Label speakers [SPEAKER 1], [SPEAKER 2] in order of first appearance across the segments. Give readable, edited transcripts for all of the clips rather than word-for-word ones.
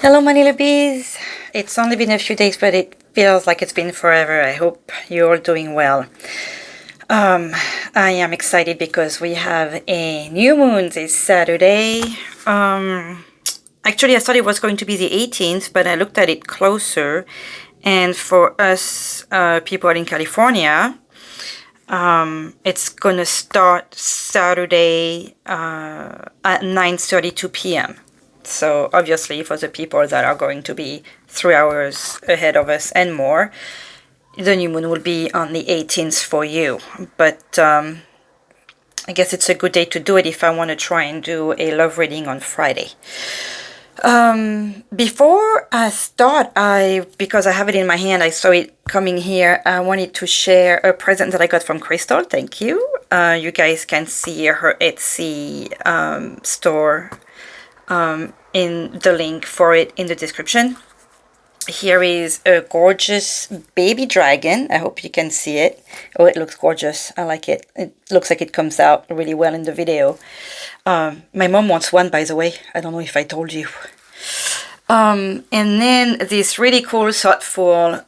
[SPEAKER 1] Hello, my little bees. It's only been a few days, but it feels like it's been forever. I hope you're all doing well. I am excited because we have a new moon this Saturday. Actually, I thought it was going to be the 18th, but I looked at it closer. And for us people in California, it's going to start Saturday at 9:32 p.m. So obviously for the people that are going to be 3 hours ahead of us and more, the new moon will be on the 18th for you. But I guess it's a good day to do it if I want to try and do a love reading on Friday. Before I start, because I have it in my hand, I saw it coming here, I wanted to share a present that I got from Crystal. Thank you. You guys can see her Etsy store in the link for it in the description. Here is a gorgeous baby dragon. I hope you can see it. Oh, it looks gorgeous. I like it. It looks like it comes out really well in the video. My mom wants one, by the way. I don't know if I told you. And then this really cool, thoughtful,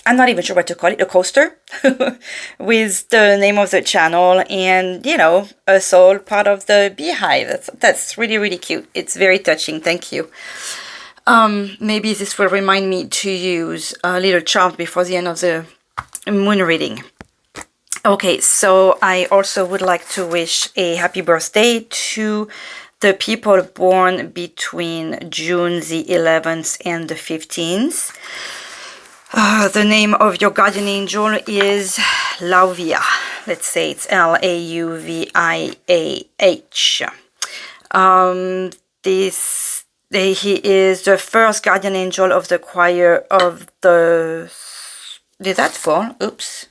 [SPEAKER 1] I'm not even sure what to call it, a coaster with the name of the channel and, you know, a soul part of the beehive. That's really, really cute. It's very touching. Thank you. Maybe this will remind me to use a little charm before the end of the moon reading. Okay, so I also would like to wish a happy birthday to the people born between June the 11th and the 15th. The name of your guardian angel is LAUVIAH. Let's say it's LAUVIAH. He is the first guardian angel of the choir of the... Did that fall? Oops.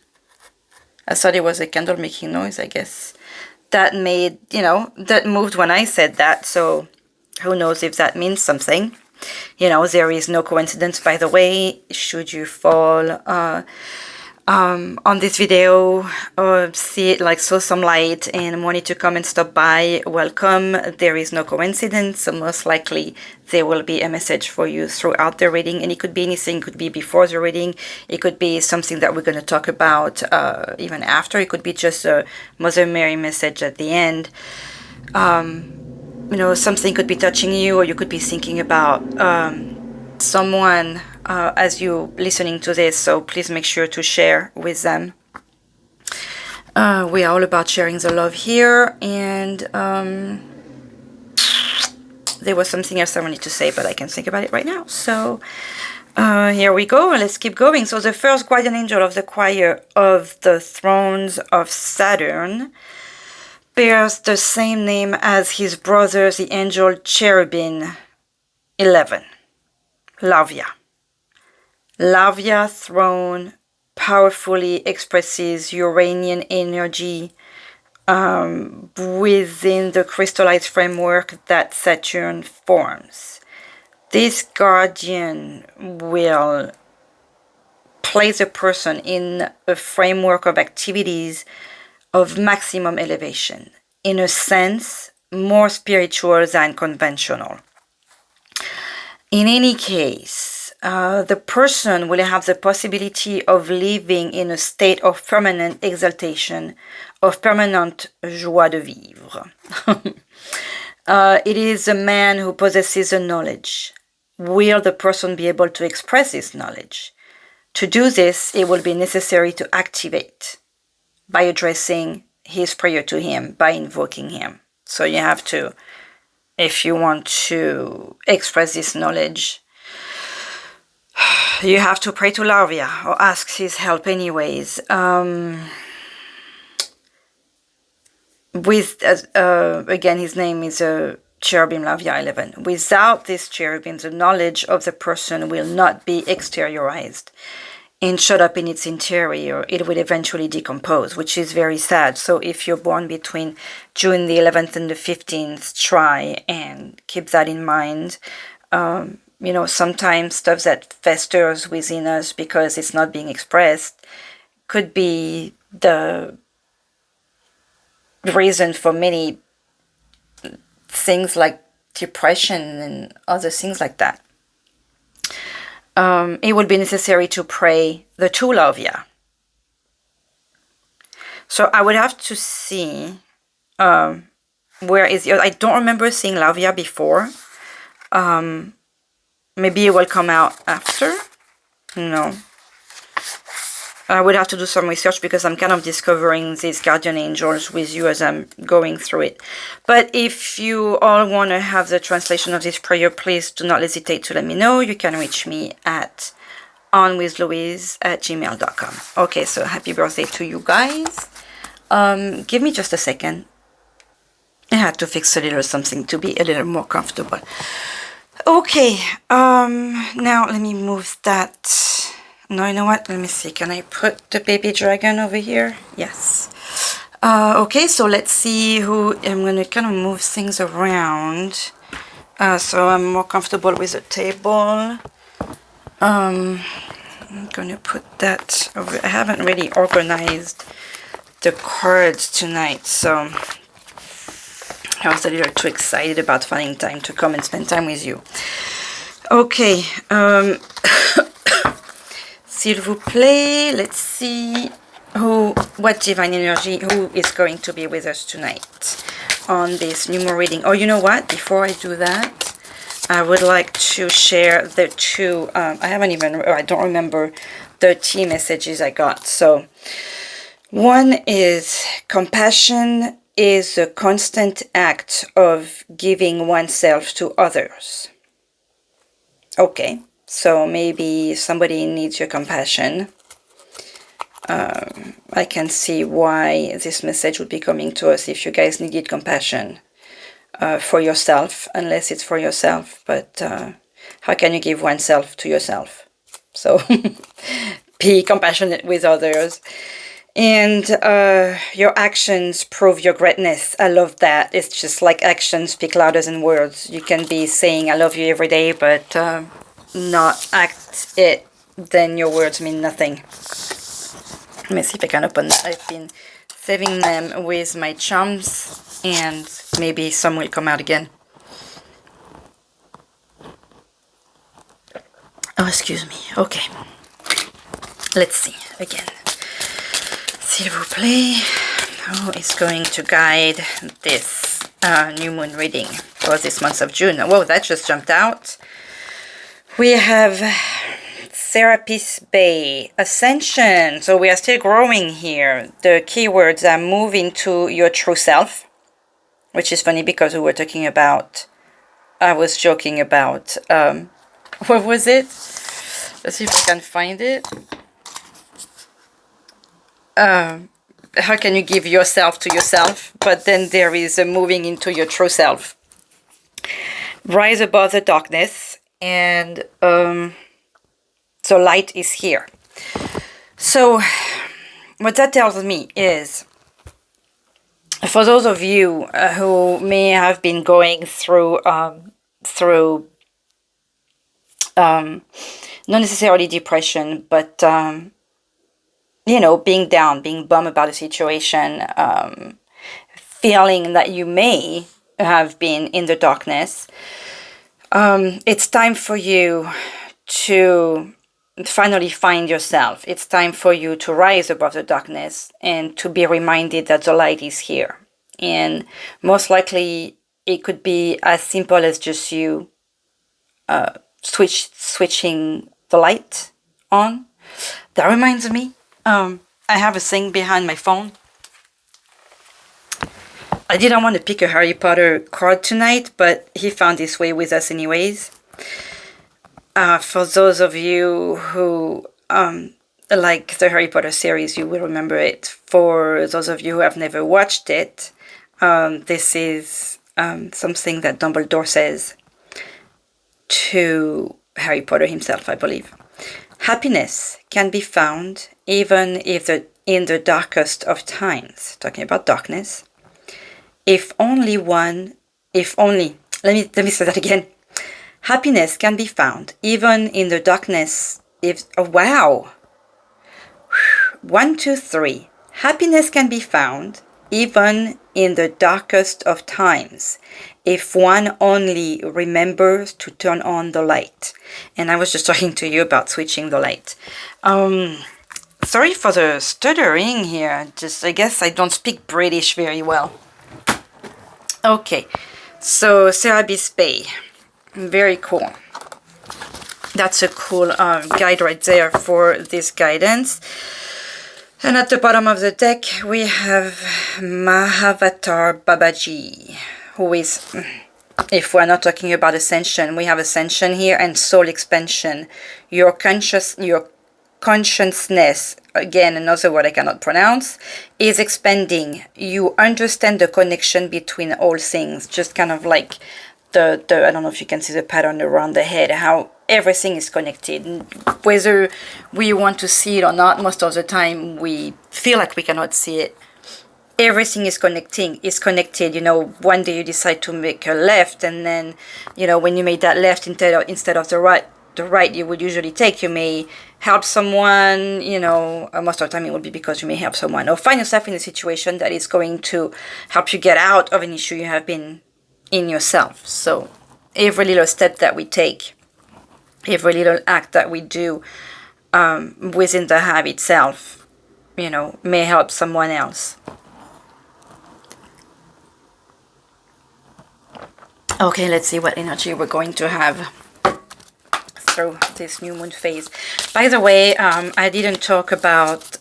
[SPEAKER 1] I thought it was a candle making noise, I guess. That made, you know, that moved when I said that, so who knows if that means something. You know, there is no coincidence, by the way. Should you fall on this video or see it, like saw some light and wanted to come and stop by, welcome. There is no coincidence, so most likely there will be a message for you throughout the reading, and it could be anything. It could be before the reading, it could be something that we're going to talk about even after. It could be just a Mother Mary message at the end. You know, something could be touching you, or you could be thinking about someone as you're listening to this, so please make sure to share with them. We are all about sharing the love here, and there was something else I wanted to say, but I can think about it right now. So here we go, let's keep going. So the first guardian angel of the choir of the thrones of Saturn bears the same name as his brother, the angel Cherubim 11, LAUVIAH. LAUVIAH throne powerfully expresses Uranian energy within the crystallized framework that Saturn forms. This guardian will place a person in a framework of activities of maximum elevation, in a sense, more spiritual than conventional. In any case, the person will have the possibility of living in a state of permanent exaltation, of permanent joie de vivre. It is a man who possesses a knowledge. Will the person be able to express this knowledge? To do this, it will be necessary to activate by addressing his prayer to him, by invoking him. So you have to, if you want to express this knowledge, you have to pray to LAUVIAH or ask his help anyways. Again, his name is Cherubim LAUVIAH 11. Without this cherubim, the knowledge of the person will not be exteriorized and shut up in its interior. It will eventually decompose, which is very sad. So if you're born between June the 11th and the 15th, try and keep that in mind. You know, sometimes stuff that festers within us because it's not being expressed could be the reason for many things like depression and other things like that. It would be necessary to pray the two LAUVIAH. So I would have to see where is I don't remember seeing LAUVIAH before. Maybe it will come out after. No. I would have to do some research because I'm kind of discovering these guardian angels with you as I'm going through it. But if you all want to have the translation of this prayer, please do not hesitate to let me know. You can reach me at onwithlouise@gmail.com. Okay, so happy birthday to you guys. Give me just a second. I had to fix a little something to be a little more comfortable. Okay, now let me move that. No, you know what? Let me see. Can I put the baby dragon over here? Yes. Okay, so let's see who... I'm going to kind of move things around. So I'm more comfortable with the table. I'm going to put that over... I haven't really organized the cards tonight, so... I was a little too excited about finding time to come and spend time with you. Okay, s'il vous plaît, let's see what divine energy, who is going to be with us tonight on this numeral reading. Oh, you know what? Before I do that, I would like to share the two, I don't remember the tea messages I got. So, one is compassion is a constant act of giving oneself to others. Okay, so maybe somebody needs your compassion. I can see why this message would be coming to us if you guys needed compassion for yourself, unless it's for yourself. But how can you give oneself to yourself? So be compassionate with others. And your actions prove your greatness. I love that. It's just like actions speak louder than words. You can be saying I love you every day, but not act it. Then your words mean nothing. Let me see if I can open that. I've been saving them with my charms, and maybe some will come out again. Oh, excuse me. Okay. Let's see again. S'il vous plaît, who is going to guide this new moon reading for this month of June? Whoa, that just jumped out. We have Serapis Bay, Ascension. So we are still growing here. The keywords are move into your true self, which is funny because we were talking about, I was joking about, what was it? Let's see if I can find it. How can you give yourself to yourself? But then there is a moving into your true self. Rise above the darkness, and so light is here. So what that tells me is, for those of you who may have been going through not necessarily depression, but you know, being down, being bummed about a situation, feeling that you may have been in the darkness, it's time for you to finally find yourself. It's time for you to rise above the darkness and to be reminded that the light is here. And most likely it could be as simple as just you switching the light on. That reminds me, I have a thing behind my phone. I didn't want to pick a Harry Potter card tonight, but he found his way with us anyways. For those of you who like the Harry Potter series, you will remember it. For those of you who have never watched it, this is something that Dumbledore says to Harry Potter himself, I believe. Happiness can be found even if in the darkest of times. Talking about darkness. Let me say that again. Happiness can be found even in the darkness. Wow. 1, 2, 3. Happiness can be found even in the darkest of times, if one only remembers to turn on the light. And I was just talking to you about switching the light. Sorry for the stuttering here. Just, I guess I don't speak British very well. Okay, so Serabis Bay. Very cool. That's a cool guide right there for this guidance. And at the bottom of the deck, we have Mahavatar Babaji, who is, if we're not talking about ascension, we have ascension here and soul expansion. Your consciousness, again, another word I cannot pronounce, is expanding. You understand the connection between all things, just kind of like the I don't know if you can see the pattern around the head, how everything is connected. Whether we want to see it or not, most of the time we feel like we cannot see it. Everything is connected. You know, one day you decide to make a left, and then, you know, when you made that left instead of the right you would usually take, you may help someone, you know, most of the time it will be because you may help someone, or find yourself in a situation that is going to help you get out of an issue you have been in yourself. So every little step that we take, every little act that we do within the hive itself, you know, may help someone else. Okay, let's see what energy we're going to have through this new moon phase. By the way, I didn't talk about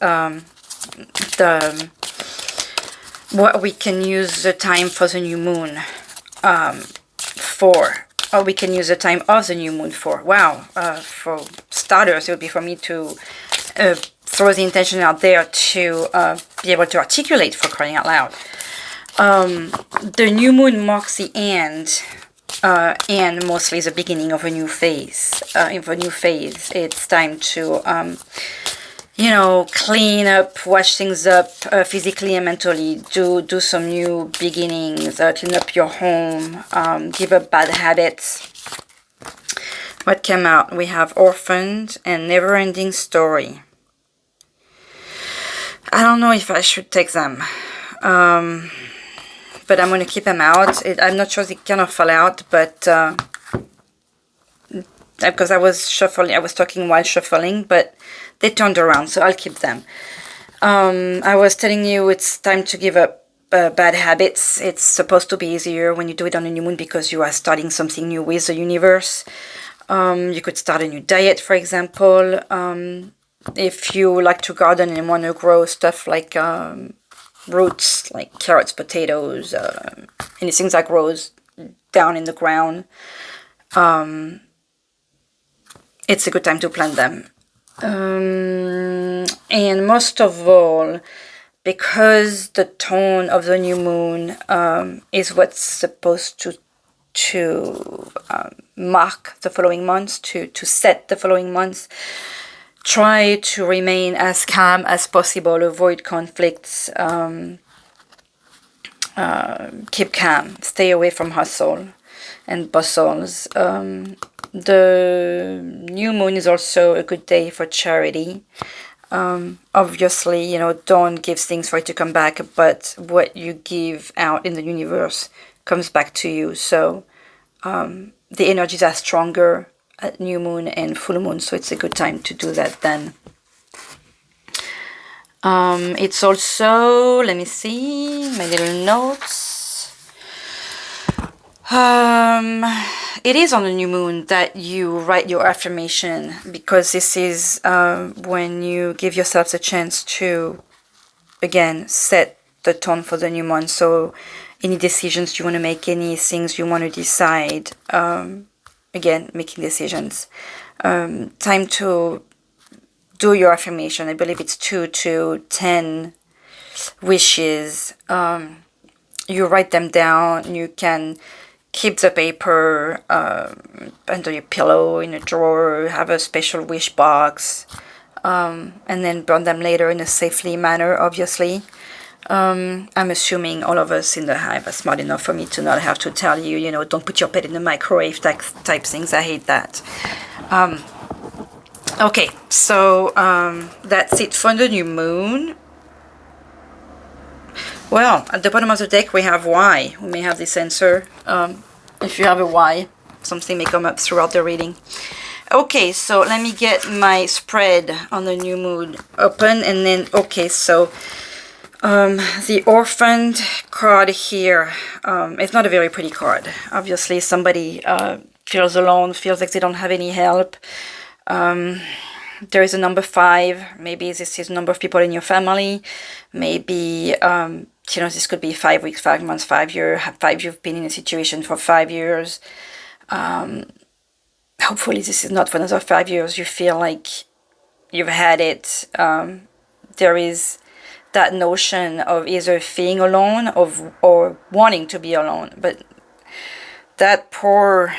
[SPEAKER 1] what we can use the time for the new moon for, or we can use the time of the new moon for. Wow, for starters, it would be for me to throw the intention out there to be able to articulate, for crying out loud. The new moon marks the end and mostly the beginning of a new phase. In the new phase, it's time to you know, clean up, wash things up physically and mentally, do some new beginnings, clean up your home, give up bad habits. What came out? We have Orphaned and Never-Ending Story. I don't know if I should take them, but I'm going to keep them out. I'm not sure they cannot fall out, but because I was shuffling, I was talking while shuffling, but they turned around, so I'll keep them. I was telling you it's time to give up bad habits. It's supposed to be easier when you do it on a new moon because you are starting something new with the universe. You could start a new diet, for example. If you like to garden and want to grow stuff like roots, like carrots, potatoes, anything that grows down in the ground, it's a good time to plant them. And most of all, because the tone of the new moon is what's supposed to mark the following months, to set the following months, try to remain as calm as possible, avoid conflicts, keep calm, stay away from hustle and bustles. The new moon is also a good day for charity. Obviously, you know, don't give things for it to come back, but what you give out in the universe comes back to you. So the energies are stronger at new moon and full moon, so it's a good time to do that then. It's also, let me see my little notes. It is on the new moon that you write your affirmation, because this is when you give yourself the chance to, again, set the tone for the new month. So any decisions you want to make, any things you want to decide, again, making decisions. Time to do your affirmation. I believe it's 2 to 10 wishes. You write them down. You can keep the paper under your pillow, in a drawer, have a special wish box, and then burn them later in a safely manner, obviously. I'm assuming all of us in the hive are smart enough for me to not have to tell you, you know, don't put your pet in the microwave type things. I hate that. Okay, so that's it for the new moon. Well, at the bottom of the deck we have why. We may have this answer. If you have a why, something may come up throughout the reading. Okay, so let me get my spread on the new moon open, and then, okay, so the orphaned card here, it's not a very pretty card. Obviously, somebody feels alone, feels like they don't have any help. There is a number 5. Maybe this is a number of people in your family. Maybe, you know, this could be 5 weeks, 5 months, 5 years. 5 you've been in a situation for 5 years. Hopefully this is not for another 5 years. You feel like you've had it. There is that notion of either feeling alone or wanting to be alone. But that poor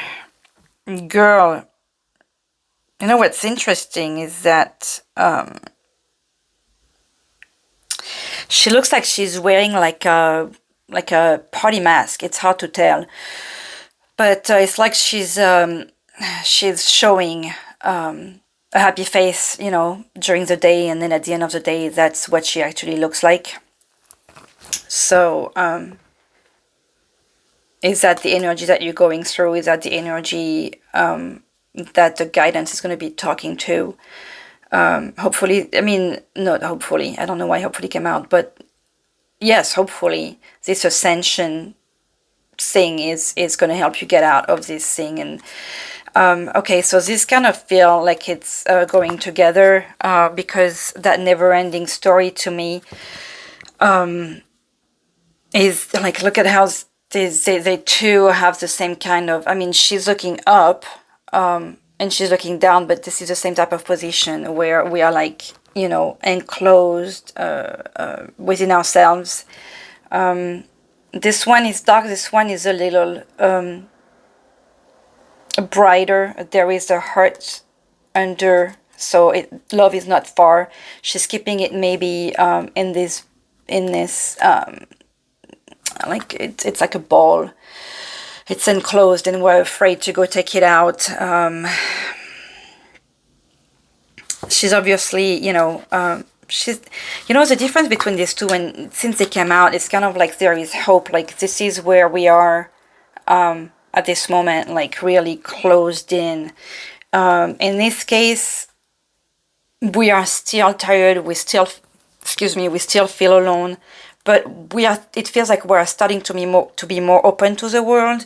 [SPEAKER 1] girl, you know what's interesting is that she looks like she's wearing like a party mask. It's hard to tell. But it's like she's showing a happy face, you know, during the day, and then at the end of the day, that's what she actually looks like. So, is that the energy that you're going through? Is that the energy that the guidance is going to be talking to? Hopefully, I mean, not hopefully, I don't know why hopefully came out, but yes, hopefully, this ascension thing is going to help you get out of this thing. And okay, so this kind of feel like it's going together because that never-ending story to me is like, look at how they two have the same kind of, I mean, she's looking up and she's looking down, but this is the same type of position where we are like, you know, enclosed within ourselves. This one is dark, this one is a little brighter. There is a heart under, so love is not far. She's keeping it maybe in this like it's like a ball. It's enclosed and we're afraid to go take it out. She's obviously, you know, she's, you know, the difference between these two, and since they came out, it's kind of like there is hope. Like this is where we are at this moment, like really closed in. In this case, we are still tired. We still, we still feel alone. But it feels like we're starting to be more open to the world.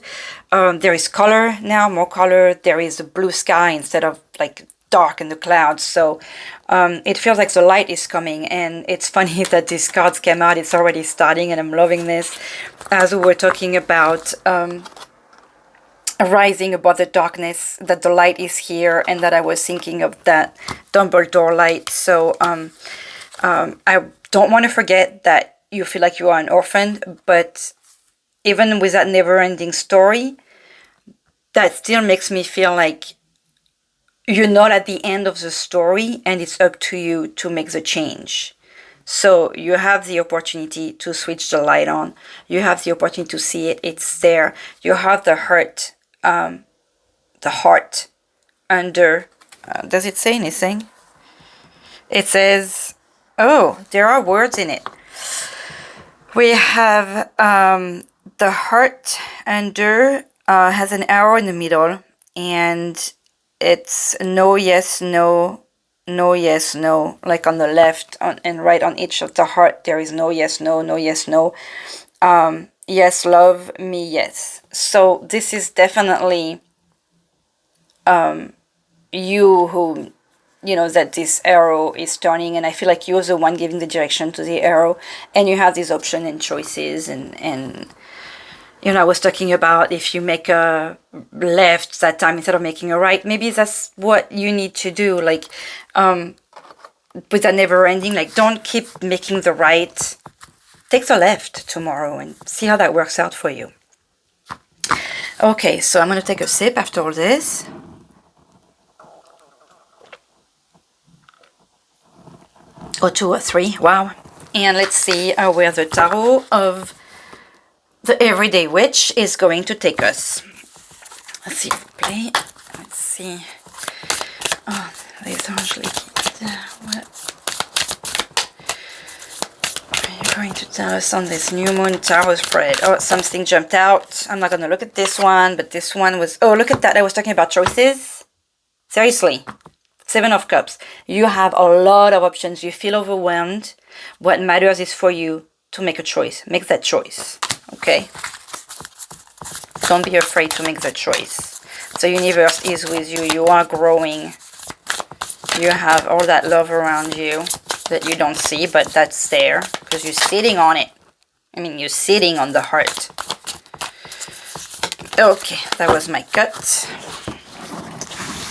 [SPEAKER 1] There is color now, more color. There is a blue sky instead of like dark in the clouds. So it feels like the light is coming. And it's funny that these cards came out. It's already starting, and I'm loving this. As we were talking about rising above the darkness, that the light is here, and that I was thinking of that Dumbledore light. So I don't want to forget that you feel like you are an orphan, but even with that never-ending story, that still makes me feel like you're not at the end of the story, and it's up to you to make the change. So you have the opportunity to switch the light on. You have the opportunity to see it. It's there. You have the heart under. Does it say anything? It says, oh, there are words in it. We have the heart under has an arrow in the middle, and it's no, yes, no, no, yes, no. Like on the left and right on each of the heart, there is no, yes, no, no, yes, no. Yes, love me, yes. So this is definitely you who, you know, that this arrow is turning, and I feel like you're the one giving the direction to the arrow, and you have these options and choices, and you know, I was talking about if you make a left that time instead of making a right, maybe that's what you need to do, like with that never ending, like don't keep making the right, take the left tomorrow and see how that works out for you. Okay, so I'm going to take a sip after all this. Or 2 or 3, wow. And let's see where the tarot of the Everyday Witch is going to take us. Let's see, play. Let's see. Oh, les anges liquides. What? you're going to tell us on this new moon tarot spread? Oh, something jumped out. I'm not going to look at this one, but this one was... Oh, look at that. I was talking about choices. Seriously. 7 of Cups. You have a lot of options. You feel overwhelmed. What matters is for you to make a choice. Make that choice. Okay? Don't be afraid to make that choice. The universe is with you. You are growing. You have all that love around you that you don't see, but that's there because you're sitting on it. I mean, you're sitting on the heart. Okay, that was my cut.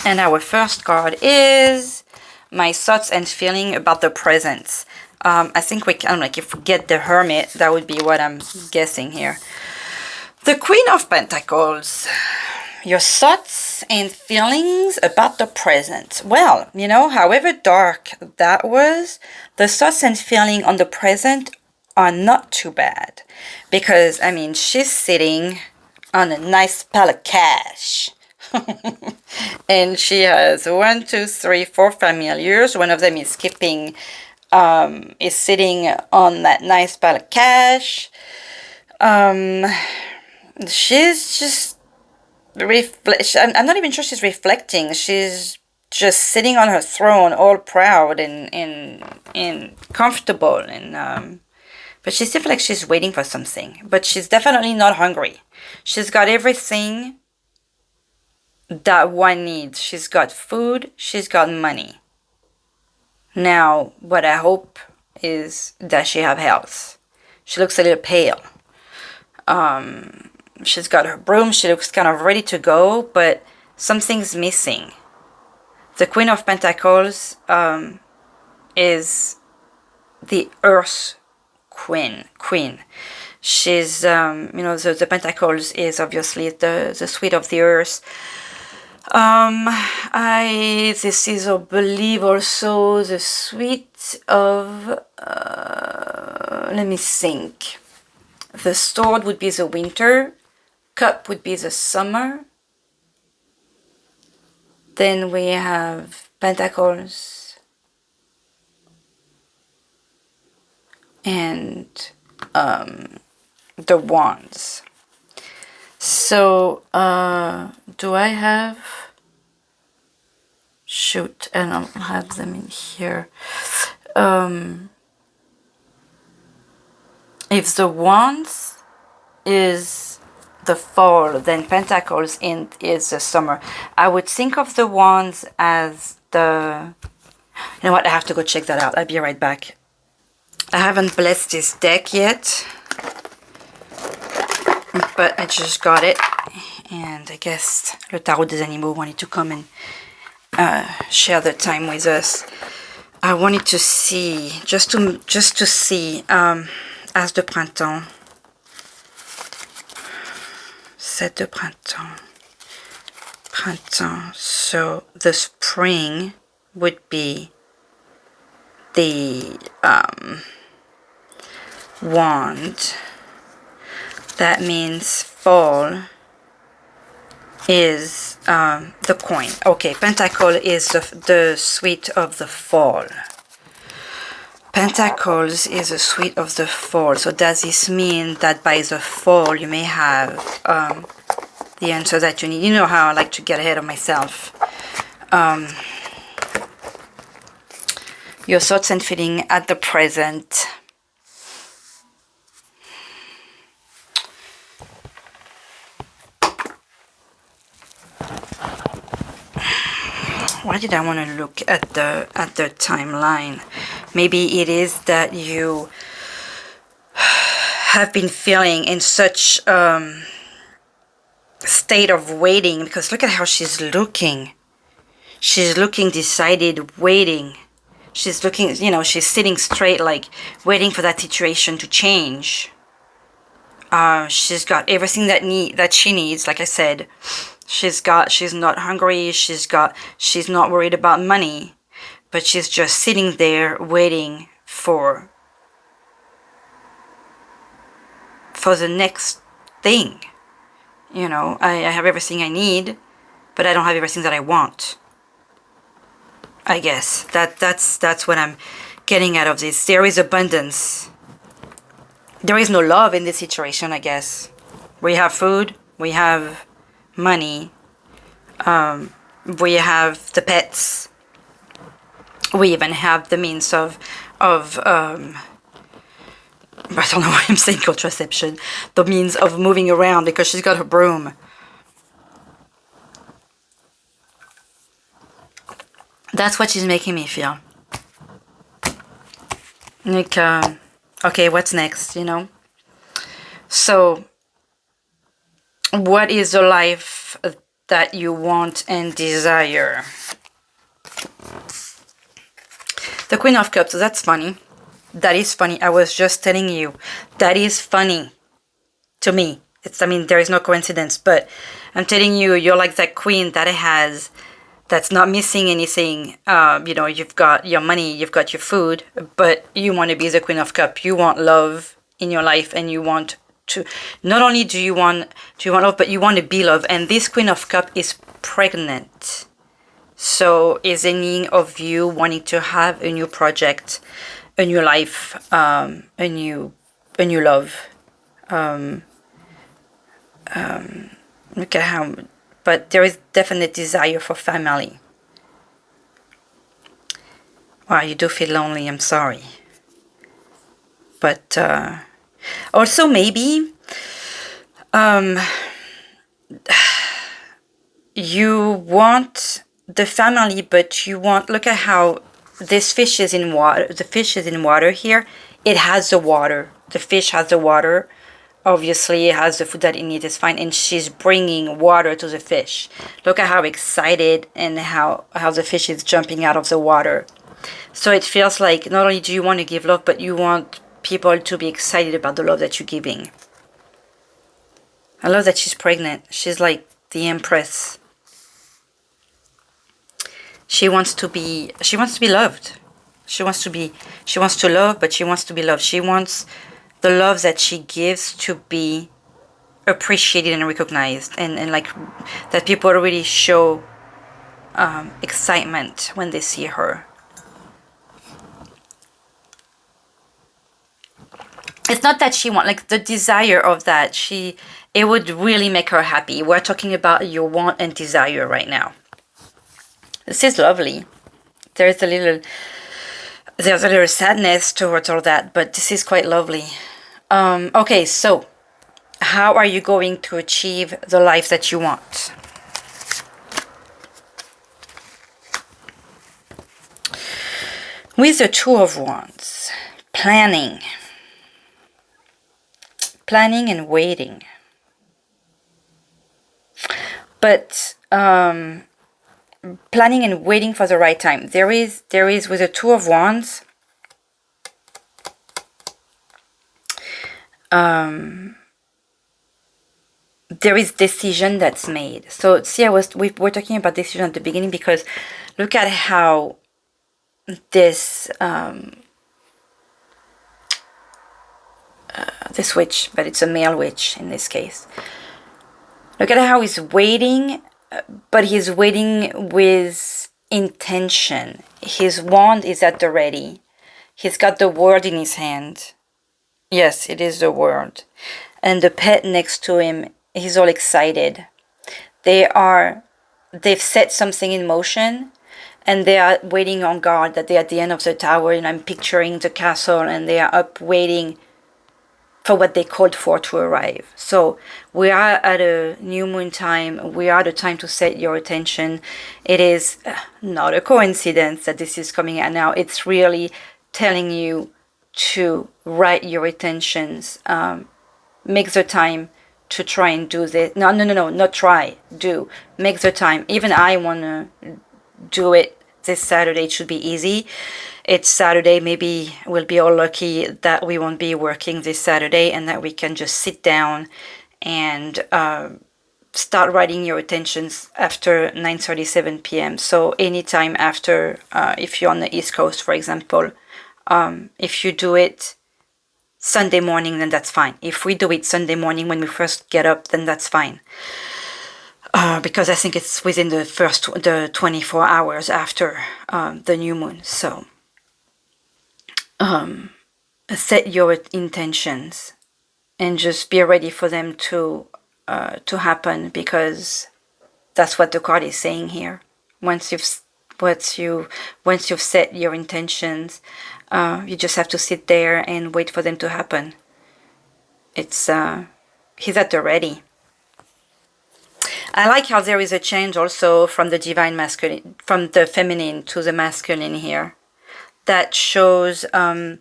[SPEAKER 1] And our first card is my thoughts and feeling about the present. I think we can, like, if we get the Hermit, that would be what I'm guessing here. The Queen of Pentacles. Your thoughts and feelings about the present. Well, you know, however dark that was, the thoughts and feeling on the present are not too bad. Because, I mean, she's sitting on a nice pile of cash. And she has 1, 2, 3, 4 familiars. One of them is skipping, is sitting on that nice pile of cash. She's just I'm not even sure she's reflecting. She's just sitting on her throne, all proud and comfortable, and but she still feels like she's waiting for something. But she's definitely not hungry. She's got everything that one needs. She's got food. She's got money. Now, what I hope is that she have health. She looks a little pale. She's got her broom. She looks kind of ready to go, but something's missing. The Queen of Pentacles is the Earth Queen. She's, you know, the Pentacles is obviously the suite of the Earth. This is, I believe, also the suite of, let me think. The Sword would be the winter. Cup would be the summer. Then we have Pentacles and the Wands. So, do I have... Shoot, I don't have them in here. If the Wands is the fall, then Pentacles is the summer. I would think of the Wands as the... You know what? I have to go check that out. I'll be right back. I haven't blessed this deck yet, but I just got it, and I guess Le Tarot des Animaux wanted to come and share the time with us. I wanted to see, just to see, As de Printemps. 7 de Printemps. Printemps. So the spring would be the wand. That means fall is the coin. Okay, Pentacle is the suite of the fall. Pentacles is a suite of the fall. So does this mean that by the fall you may have the answer that you need? You know how I like to get ahead of myself. Your thoughts and feeling at the present. Why did I want to look at the timeline? Maybe it is that you have been feeling in such state of waiting, because look at how she's looking. She's looking decided, waiting. She's looking, you know, she's sitting straight, like waiting for that situation to change. She's got everything that she needs, like I said. She's not hungry, she's not worried about money, but she's just sitting there waiting for the next thing. You know, I have everything I need, but I don't have everything that I want. I guess that's what I'm getting out of this. There is abundance there is no love in this situation, I guess. We have food, we have money, we have the pets, we even have the means of I don't know why I'm saying contraception, the means of moving around because she's got her broom. That's what she's making me feel. Like, okay, what's next, you know? So, what is the life that you want and desire? The Queen of Cups, that's funny. That is funny. I was just telling you. That is funny to me. I mean, there is no coincidence, but I'm telling you, you're like that queen that's not missing anything. You know, you've got your money, you've got your food, but you want to be the Queen of Cups. You want love in your life, and you want to, not only do you want love, but you want to be loved. And this Queen of Cups is pregnant. So is any of you wanting to have a new project, a new life, a new love? Look at how, but there is definite desire for family. Wow, you do feel lonely, I'm sorry. But also maybe you want the family, but you want, look at how this fish is in water. The fish is in water here. It has the water. The fish has the water. Obviously, it has the food that it needs, is fine. And she's bringing water to the fish. Look at how excited and how the fish is jumping out of the water. So it feels like not only do you want to give love, but you want people to be excited about the love that you're giving. I love that she's pregnant. She's like the Empress. She wants to be loved. She wants to love, but she wants to be loved. She wants the love that she gives to be appreciated and recognized, and like that people really show excitement when they see her. It's not that she wants, like the desire of that, it would really make her happy. We're talking about your want and desire right now. This is lovely. There's a little sadness towards all that, but this is quite lovely. Okay, so how are you going to achieve the life that you want? With the Two of Wands, planning and waiting. But planning and waiting for the right time. There is with the Two of Wands, there is decision that's made. So see, we were talking about decision at the beginning, because look at how this this witch, but it's a male witch in this case. Look at how he's waiting, but he's waiting with intention. His wand is at the ready. He's got the word in his hand. Yes, it is the word. And the pet next to him, he's all excited. They've set something in motion, and they are waiting on guard, that they're at the end of the tower, and I'm picturing the castle, and they are up waiting for what they called for to arrive. So we are at a new moon time. We are the time to set your attention. It is not a coincidence that this is coming out now. It's really telling you to write your intentions. Make the time to try and do this. No, not try, do. Make the time. Even I want to do it this Saturday. It should be easy. It's Saturday. Maybe we'll be all lucky that we won't be working this Saturday, and that we can just sit down and start writing your intentions after 9:37 p.m. So anytime after, if you're on the East Coast, for example, if you do it Sunday morning, then that's fine. If we do it Sunday morning when we first get up, then that's fine. Because I think it's within the 24 hours after the new moon. So set your intentions and just be ready for them to happen, because that's what the card is saying here. Once you've set your intentions, you just have to sit there and wait for them to happen. It's he's at the ready. I like how there is a change also from the divine masculine, from the feminine to the masculine here. That shows the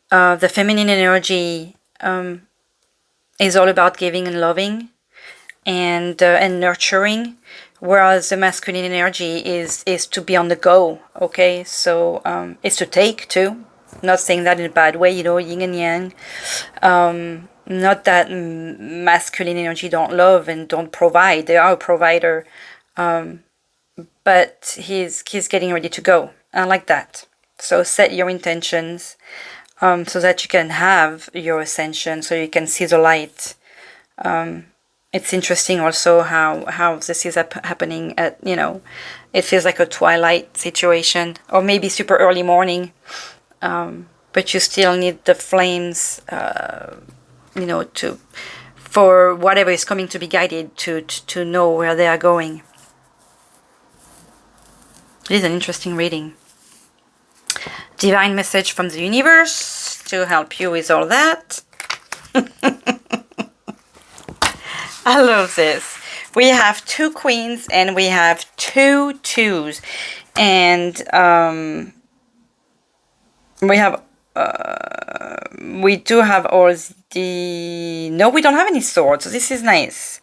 [SPEAKER 1] feminine energy is all about giving and loving and nurturing, whereas the masculine energy is to be on the go. Okay, so it's to take too. Not saying that in a bad way, you know, yin and yang. Not that masculine energy don't love and don't provide. They are a provider, but he's getting ready to go. I like that. So set your intentions so that you can have your ascension, so you can see the light. It's interesting also how this is happening at, you know, it feels like a twilight situation, or maybe super early morning, but you still need the flames, you know, for whatever is coming to be guided to know where they are going. It is an interesting reading. Divine message from the universe to help you with all that. I love this. We have 2 queens and we have 2 twos, and we do have all the... No, we don't have any swords. So this is nice.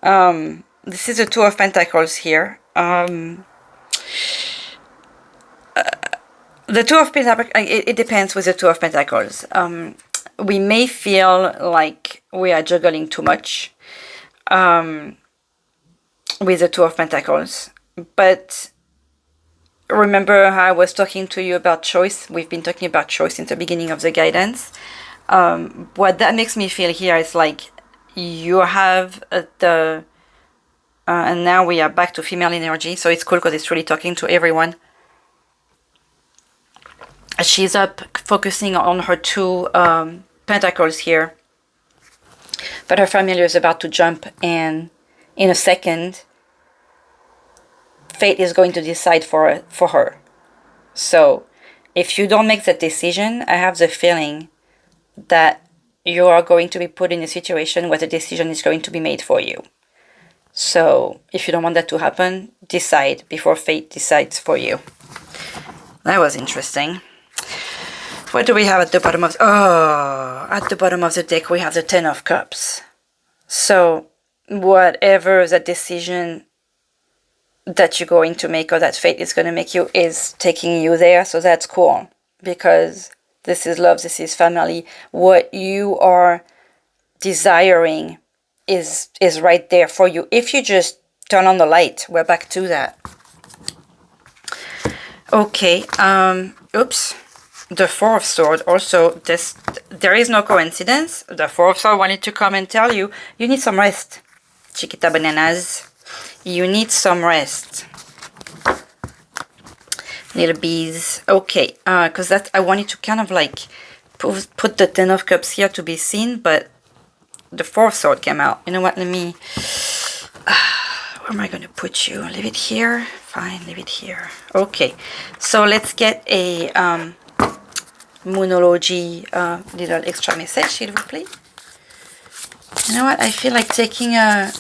[SPEAKER 1] This is a 2 of Pentacles here. The 2 of Pentacles, it depends with the 2 of Pentacles. We may feel like we are juggling too much with the 2 of Pentacles. But remember how I was talking to you about choice? We've been talking about choice in the beginning of the guidance. What that makes me feel here is like you have and now we are back to female energy, so it's cool because it's really talking to everyone. She's up focusing on her 2 Pentacles here, but her familiar is about to jump, and in a second fate is going to decide for her. So if you don't make that decision, I have the feeling that you are going to be put in a situation where the decision is going to be made for you. So if you don't want that to happen, decide before fate decides for you. That was interesting. What do we have at the bottom of... Oh, at the bottom of the deck, we have the 10 of Cups. So whatever the decision that you're going to make, or that fate is going to make you, is taking you there. So that's cool, because this is love, this is family. What you are desiring is right there for you. If you just turn on the light, we're back to that. Okay, oops. The 4 of Swords, also, there is no coincidence. The 4 of Swords wanted to come and tell you, you need some rest. Chiquita bananas. You need some rest. Little bees. Okay, because that I wanted to kind of like put the 10 of Cups here to be seen, but the 4 of Swords came out. You know what, let me... where am I going to put you? Leave it here? Fine, leave it here. Okay, so let's get a... Moonology little extra message, s'il vous plaît. You know what? I feel like taking a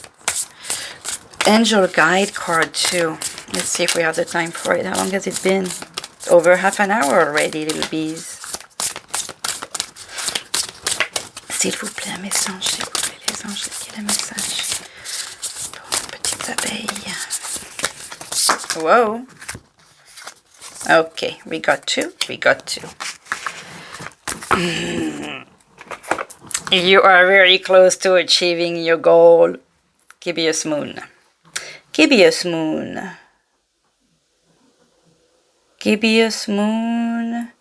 [SPEAKER 1] angel guide card too. Let's see if we have the time for it. How long has it been? It's over half an hour already, little bees. S'il vous plaît, un message. S'il vous plaît, les anges, est-ce qu'il y a un message pour les petites abeilles? Whoa. Okay, we got 2. We got 2. You are very close to achieving your goal. Gibeus Moon. Gibeus Moon. Gibeus Moon.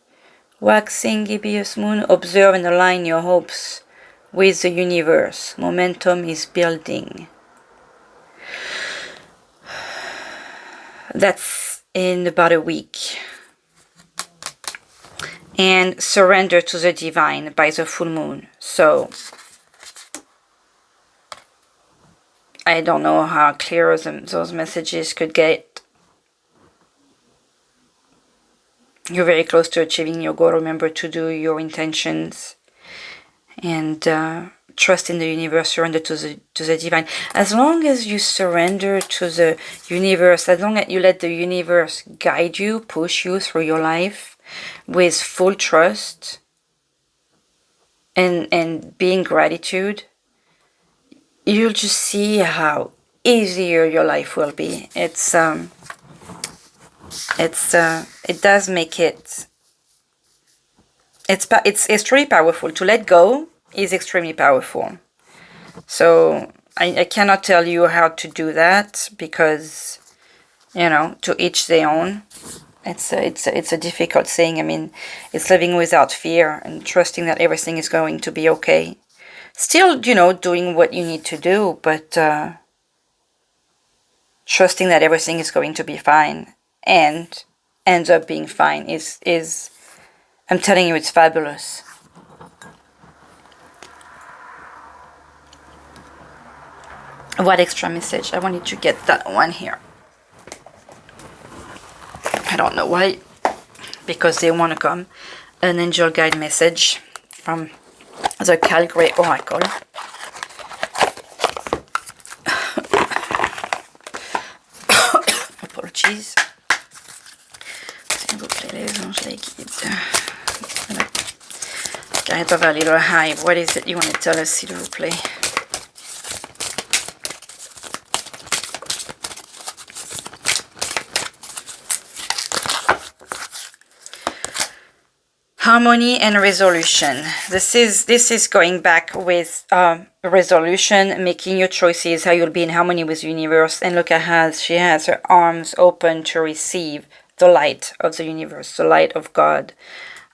[SPEAKER 1] Waxing Gibeus Moon. Observe and align your hopes with the universe. Momentum is building. That's in about a week. And surrender to the divine by the full moon. So I don't know how clear those messages could get. You're very close to achieving your goal. Remember to do your intentions and trust in the universe, surrender to the divine. As long as you surrender to the universe, as long as you let the universe guide you, push you through your life with full trust and being gratitude, you'll just see how easier your life will be. It does make it. It's extremely powerful. To let go is extremely powerful. So I cannot tell you how to do that because, you know, to each their own. It's a difficult thing. I mean, it's living without fear and trusting that everything is going to be okay. Still, you know, doing what you need to do, but trusting that everything is going to be fine and ends up being fine is I'm telling you, it's fabulous. What extra message? I wanted to get that one here. I don't know why. Because they want to come. An angel guide message from the Calgary Oracle. Apologies. S'il vous plaît, les anges, les guides. Guide of a little hive. What is it you want to tell us, s'il vous plaît? Harmony and resolution. This is going back with resolution, making your choices, how you'll be in harmony with the universe. And look at how she has her arms open to receive the light of the universe, the light of God,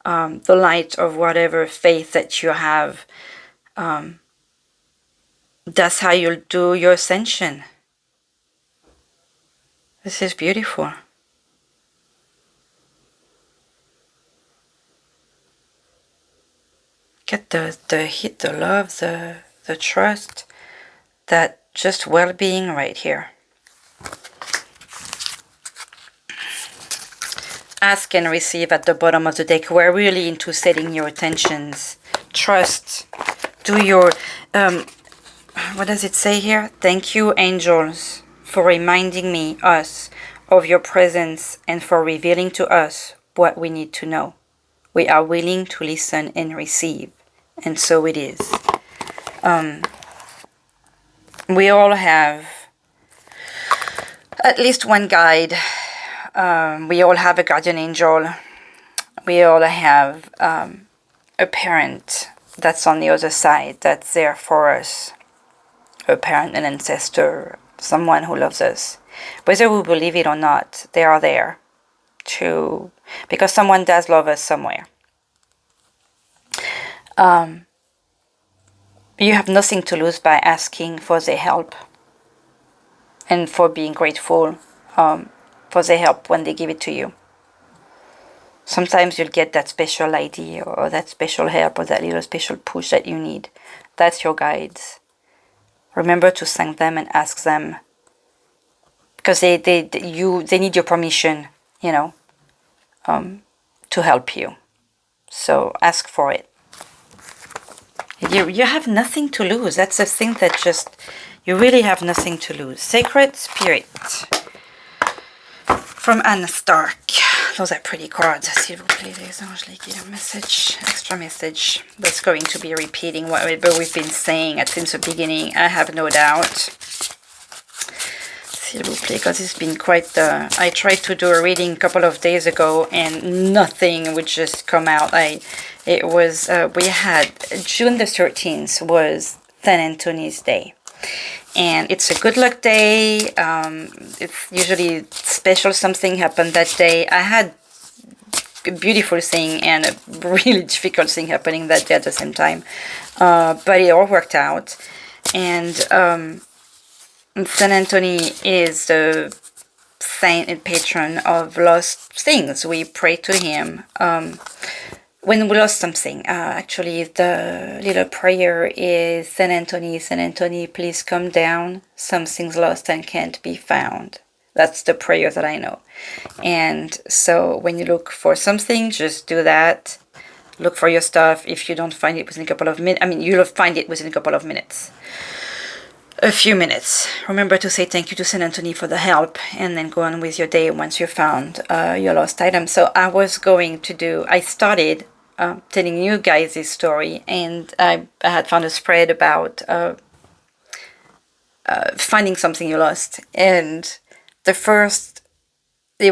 [SPEAKER 1] the light of whatever faith that you have. That's how you'll do your ascension. This is beautiful. Get the heat, the love, the trust, that just well-being right here. Ask and receive at the bottom of the deck. We're really into setting your intentions. Trust. Do your, what does it say here? Thank you, angels, for reminding me, us, of your presence and for revealing to us what we need to know. We are willing to listen and receive. And so it is. We all have at least one guide. We all have a guardian angel. We all have a parent that's on the other side, that's there for us. A parent, an ancestor, someone who loves us. Whether we believe it or not, they are there. Because someone does love us somewhere. You have nothing to lose by asking for their help and for being grateful for their help when they give it to you. Sometimes you'll get that special idea or that special help or that little special push that you need. That's your guides. Remember to thank them and ask them, because they need your permission, you know, to help you. So ask for it. You have nothing to lose. That's the thing that just, you really have nothing to lose. Sacred Spirit. From Anna Stark. Those are pretty cards. S'il vous plaît, les anges, les guides, message, extra message. That's going to be repeating whatever we've been saying since the beginning. I have no doubt. S'il vous plaît, because it's been quite the... I tried to do a reading a couple of days ago and nothing would just come out. It was, we had, June the 13th was St. Anthony's Day. And it's a good luck day. It's usually special something happened that day. I had a beautiful thing and a really difficult thing happening that day at the same time. But it all worked out. And St. Anthony is the saint and patron of lost things. We pray to him. when we lost something, actually the little prayer is Saint Anthony, please come down. Something's lost and can't be found. That's the prayer that I know. And so when you look for something, just do that. Look for your stuff. If you don't find it within a couple of minutes, I mean, you'll find it within a couple of minutes. A few minutes. Remember to say thank you to Saint Anthony for the help, and then go on with your day once you found your lost item. So I started telling you guys this story, and I had found a spread about finding something you lost. And it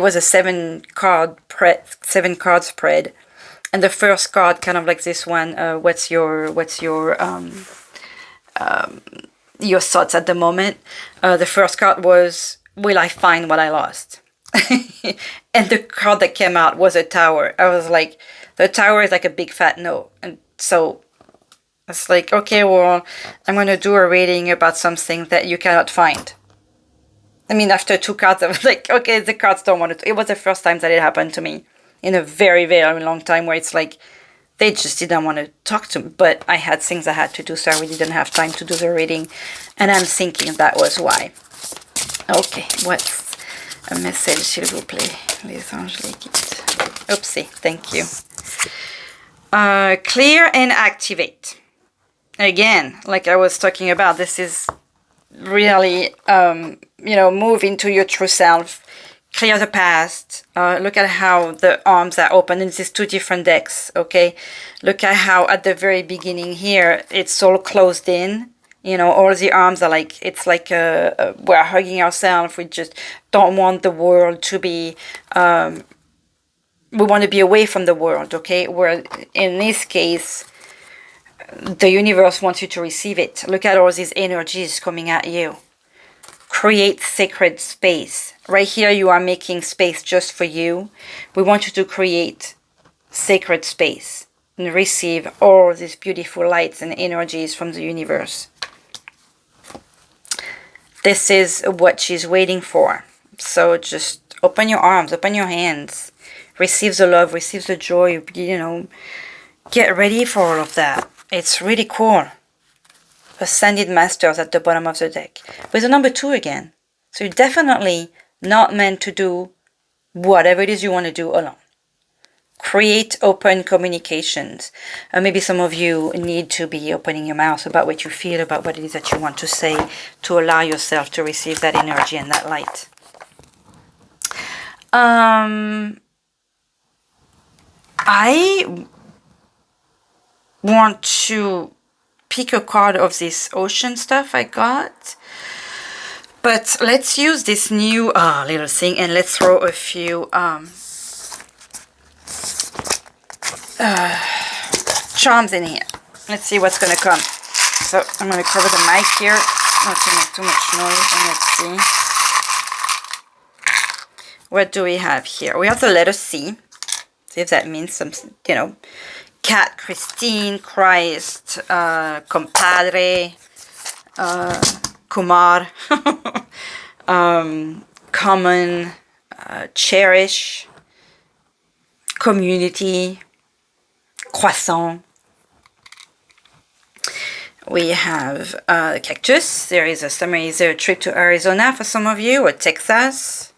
[SPEAKER 1] was a 7-card spread, and the first card, kind of like this one, what's your thoughts at the moment? The first card was, will I find what I lost? And the card that came out was a tower. I was like, the tower is like a big fat no. And so it's like, okay, well, I'm going to do a reading about something that you cannot find. I mean, after 2 cards, I was like, okay, the cards don't want to. It was the first time that it happened to me in a very, very long time, where it's like, they just didn't want to talk to me. But I had things I had to do, so I really didn't have time to do the reading. And I'm thinking that was why. Okay, what's a message, s'il vous plaît? Les anges, les guides. Oopsie, thank you. Clear and activate. Again, like I was talking about, this is really, move into your true self. Clear the past. Look at how the arms are open. And this is 2 different decks, okay? Look at how at the very beginning here, it's all closed in. All the arms are like, it's like we're hugging ourselves. We just don't want the world to be, we want to be away from the world, okay? Where in this case, the universe wants you to receive it. Look at all these energies coming at you. Create sacred space. Right here, you are making space just for you. We want you to create sacred space and receive all these beautiful lights and energies from the universe. This is what she's waiting for. So just open your arms, open your hands. Receive the love, receive the joy, get ready for all of that. It's really cool. Ascended Masters at the bottom of the deck. With the number 2 again. So you're definitely not meant to do whatever it is you want to do alone. Create open communications. Maybe some of you need to be opening your mouth about what you feel, about what it is that you want to say, to allow yourself to receive that energy and that light. I want to pick a card of this ocean stuff I got. But let's use this new little thing, and let's throw a few charms in here. Let's see what's going to come. So I'm going to cover the mic here, not to make too much noise, and let's see. What do we have here? We have the letter C. See if that means something, Cat, Christine, Christ, compadre, Kumar, common, cherish, community, croissant. We have cactus. There is a trip to Arizona for some of you, or Texas.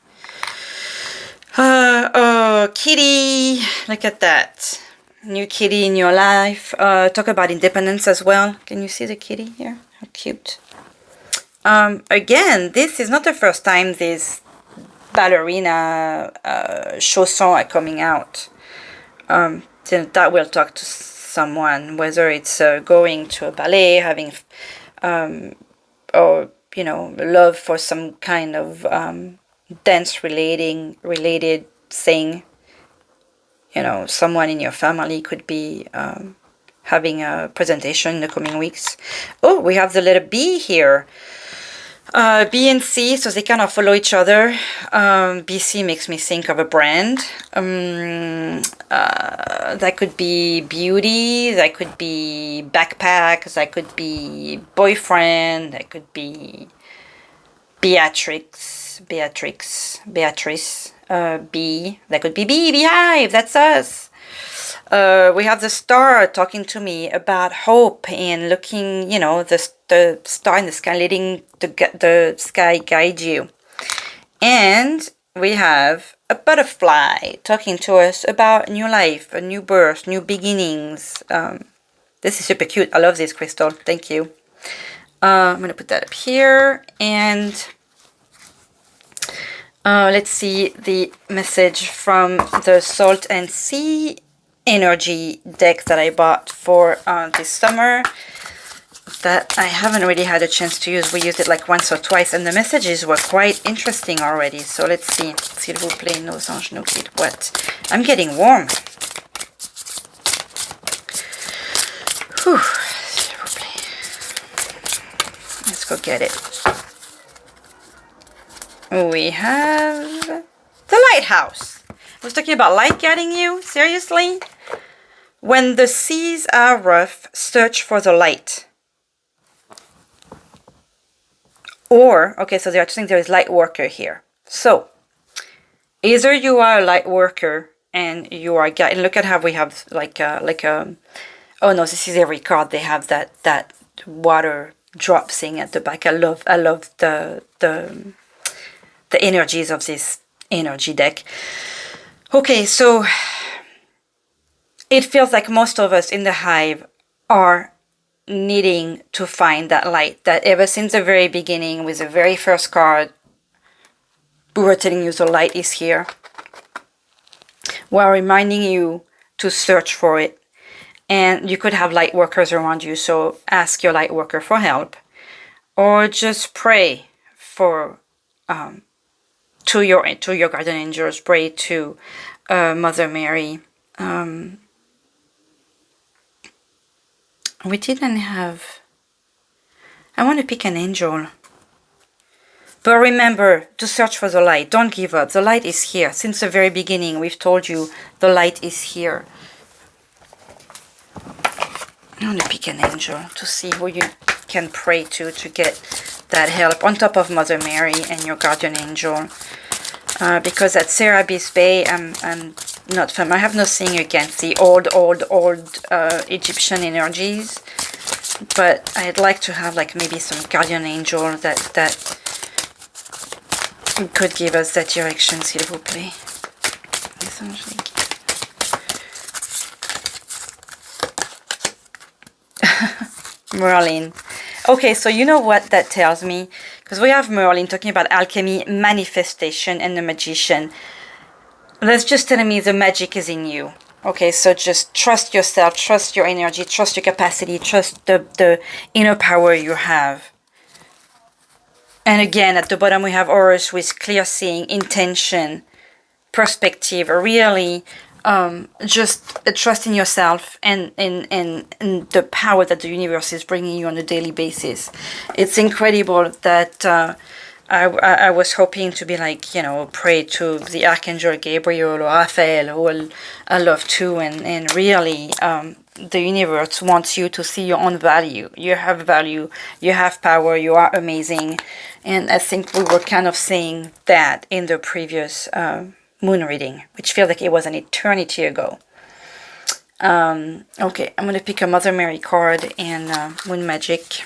[SPEAKER 1] Kitty, look at that. New kitty in your life. Talk about independence as well. Can you see the kitty here? How cute. Again, this is not the first time these ballerina chaussons are coming out. That will talk to someone, whether it's going to a ballet, having, or, love for some kind of dance related thing. Someone in your family could be having a presentation in the coming weeks. Oh, we have the letter B here. B and C, so they kind of follow each other. BC makes me think of a brand. That could be beauty, that could be backpack, that could be boyfriend, that could be Beatrice, B, that could be Beehive, that's us. We have the star talking to me about hope and looking, you know, the star in the sky, letting the sky guide you. And we have a butterfly talking to us about new life, a new birth, new beginnings. This is super cute. I love this crystal. Thank you. I'm going to put that up here. And let's see the message from the Salt and Sea energy deck that I bought for this summer, that I haven't really had a chance to use. We used it like once or twice, and the messages were quite interesting already. So let's see. S'il vous plaît, nos anges nous guident. What? I'm getting warm. Whew. S'il vous plaît. Let's go get it. We have the lighthouse. I was talking about light guiding you. Seriously? When the seas are rough, search for the light. Or, okay, so there are two things. There is light worker here. So, either you are a light worker and you are guiding. Look at how we have like a, oh no, this is every card. They have that water drop thing at the back. I love the energies of this energy deck. Okay, so it feels like most of us in the hive are needing to find that light, that ever since the very beginning with the very first card, we were telling you the light is here. We're reminding you to search for it. And you could have light workers around you, so ask your light worker for help. Or just pray for to your guardian angels, pray to Mother Mary. We didn't have... I want to pick an angel. But remember to search for the light. Don't give up. The light is here. Since the very beginning, we've told you the light is here. I want to pick an angel to see who you can pray to get that help on top of Mother Mary and your guardian angel. Because at Serapis Bay, I'm not familiar. I have nothing against the old Egyptian energies, but I'd like to have like maybe some guardian angel that could give us that direction, s'il vous plaît. Merlin. Okay, so you know what that tells me? Because we have Merlin talking about alchemy, manifestation, and the magician. That's just telling me the magic is in you. Okay, so just trust yourself, trust your energy, trust your capacity, trust the inner power you have. And again, at the bottom we have Horus with clear seeing, intention, perspective, really just trust in yourself and the power that the universe is bringing you on a daily basis. It's incredible that I was hoping to be like, you know, pray to the Archangel Gabriel or Raphael, who I love too, and really the universe wants you to see your own value. You have value, you have power, you are amazing. And I think we were kind of saying that in the previous moon reading, which feels like it was an eternity ago. Okay, I'm going to pick a Mother Mary card and Moon Magic.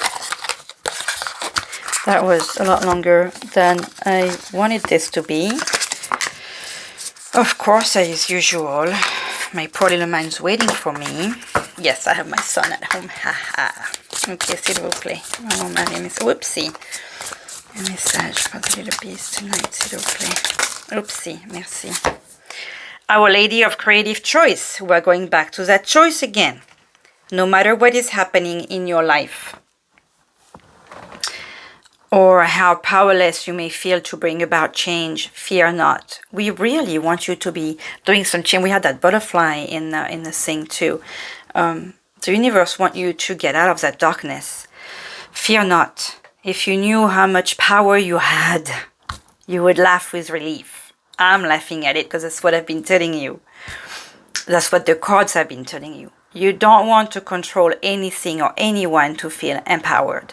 [SPEAKER 1] That was a lot longer than I wanted this to be. Of course, as usual, my poor little mind's waiting for me. Yes, I have my son at home. Haha. Okay, s'il vous plaît. Oh, my name is... Whoopsie. Un message for the little beast tonight, s'il vous plaît. Oopsie, merci. Our Lady of Creative Choice. We're going back to that choice again. No matter what is happening in your life, or how powerless you may feel to bring about change, fear not. We really want you to be doing some change. We had that butterfly in the thing too. The universe wants you to get out of that darkness. Fear not. If you knew how much power you had, you would laugh with relief. I'm laughing at it because that's what I've been telling you. That's what the cards have been telling you. You don't want to control anything or anyone to feel empowered.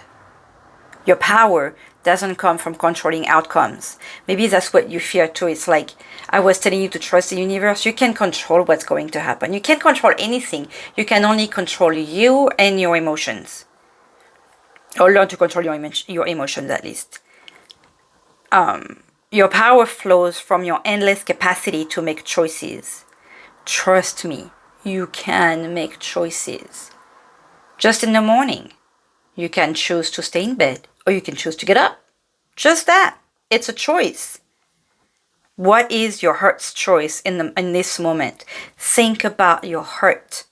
[SPEAKER 1] Your power doesn't come from controlling outcomes. Maybe that's what you fear too. It's like I was telling you to trust the universe. You can't control what's going to happen. You can't control anything. You can only control you and your emotions. Or learn to control your emotions at least. Your power flows from your endless capacity to make choices. Trust me, you can make choices. Just in the morning, you can choose to stay in bed or you can choose to get up. Just that. It's a choice. What is your heart's choice in this moment? Think about your heart,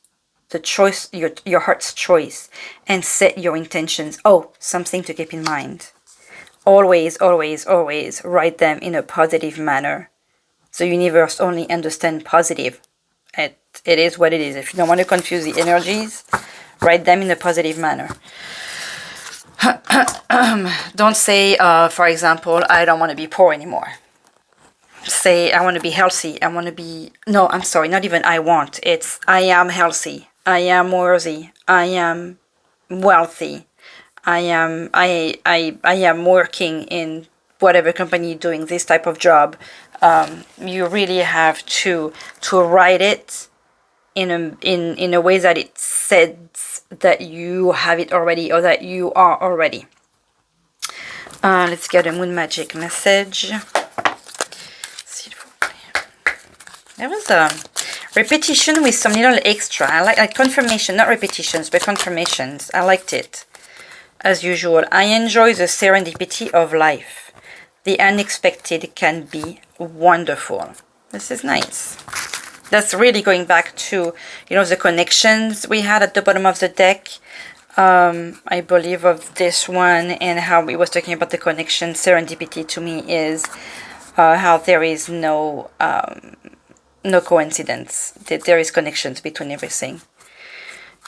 [SPEAKER 1] the choice, your heart's choice, and set your intentions. Oh, something to keep in mind. Always, always, always write them in a positive manner. The universe only understands positive. It is what it is. If you don't want to confuse the energies, write them in a positive manner. Don't say, for example, I don't want to be poor anymore. Say, I want to be healthy. I want to be... No, I'm sorry, not even I want. It's, I am healthy. I am worthy. I am wealthy. I am working in whatever company doing this type of job. You really have to write it in a way that it says that you have it already or that you are already. Let's get a moon magic message. There was a repetition with some little extra. I like confirmation, not repetitions, but confirmations. I liked it. As usual, I enjoy the serendipity of life. The unexpected can be wonderful. This is nice. That's really going back to, you know, the connections we had at the bottom of the deck. I believe of this one and how we was talking about the connection. Serendipity to me is how there is no coincidence. That there is connections between everything.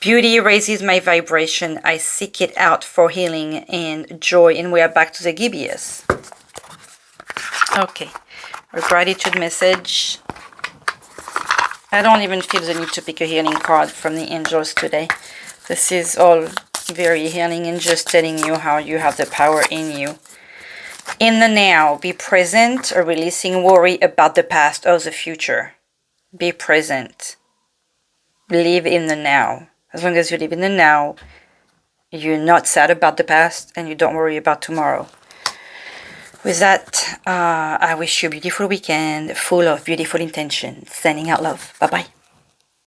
[SPEAKER 1] Beauty raises my vibration. I seek it out for healing and joy. And we are back to the gibbous. Okay. A gratitude message. I don't even feel the need to pick a healing card from the angels today. This is all very healing and just telling you how you have the power in you. In the now, be present or releasing worry about the past or the future. Be present. Live in the now. As long as you live in the now, you're not sad about the past and you don't worry about tomorrow. With that, I wish you a beautiful weekend full of beautiful intentions. Sending out love. Bye-bye.